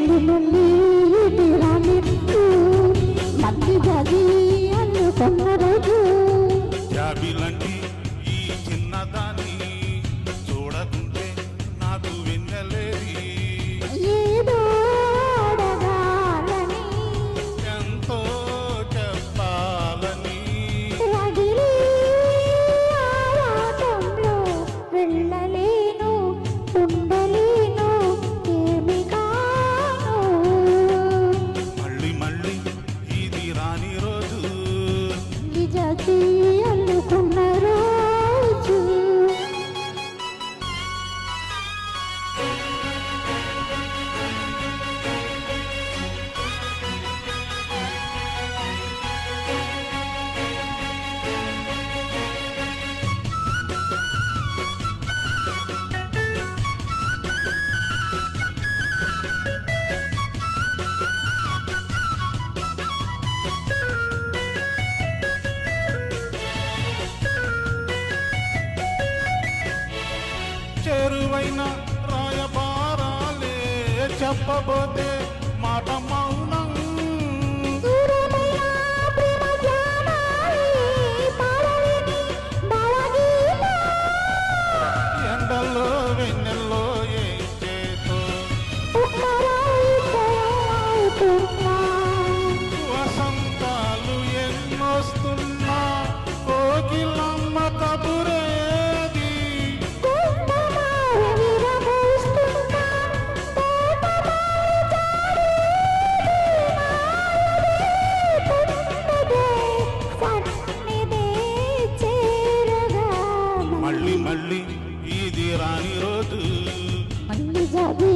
మళ్ళీ తీరాలి మళ్ళీ జాగి అల్లుకున్న రోజు జాబిలంటి ఈ చిన్నదాన్ని చూడకుంటే నాకు వెన్నెలేది ఏదో అడగాలని ఎంతో చెప్పాలని రగిలి ఆరాటంలో వెళ్ళలేను ఉండలేను ఏమి కాను మళ్ళీ మళ్ళీ ఇది రాని రోజు నిజాతి అల్లుకున్న రోజు చెరువైన రాయబారాలే చెప్పబోతే మాట మౌనం దూరమైన ప్రేమ ధ్యానాలే పాడలేని బాలగీతం ఎండల్లో వెన్నెల్లో ఏం చేతో ఉత్తరాయితరవుతున్నా వసంతాలు ఎన్నొస్తున్నా కోకిలమ్మ కబురేది కుంభమాల విరబూస్తున్నా తోటమాల జాడేది సన్నిధే చేరగా మళ్ళీ మళ్ళీ ఇది రాని రోజు మళ్ళీ జాగి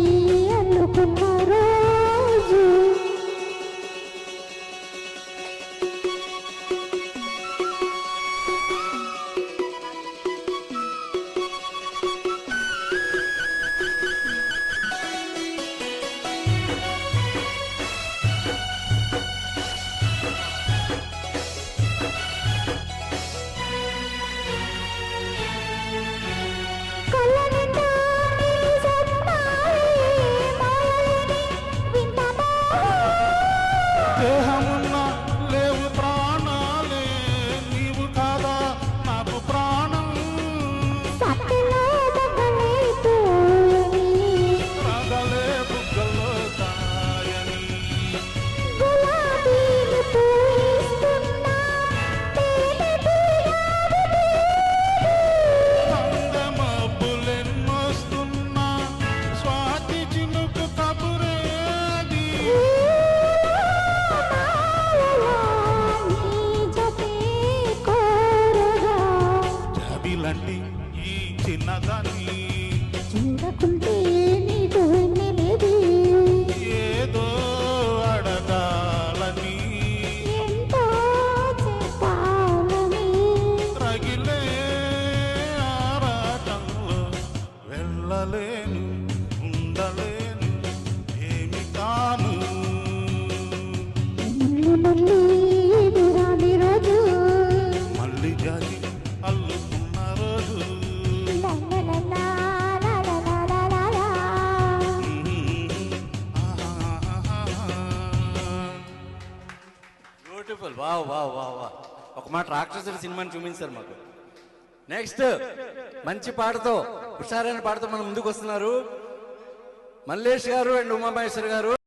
అల్లుకున్న రోజు కళ్ళనిండా నీ సత్నాలే మాయని వింత మోహం దేహమున్న లేవు ప్రాణాలే నీవు కాదా నాకు ప్రాణం సత్తులో దొంగలే తోయని రగలే బుగ్గల్లో కాయని గులాబీలు పూయిస్తున్నా తేనె అందమబ్బులెన్నొస్తున్నా స్వాతి చినుకు కబురేది నీ జతే కోరగా జాబిలంటి ఈ చిన్నదాన్ని చూడకుంటే నీకు వెన్నెలేది ఏదో అడగాలని ఎంతో చెప్పాలని రగిలే ఆరాటంలో వెళ్ళలేను ఉండలేను ఏమి కాను మళ్ళీ రాని రోజు మళ్ళీ జాతి అల్లుకున్న రోజు beautiful wow wow wow wow ఒక మాట రాక్షసుడి సినిమాని చూపించారు మాకు నెక్స్ట్ మంచి పాటతో హుషారైన పాటతో మన ముందుకు వస్తున్నారు మల్లేష్ గారు అండ్ ఉమామహేశ్వర్ గారు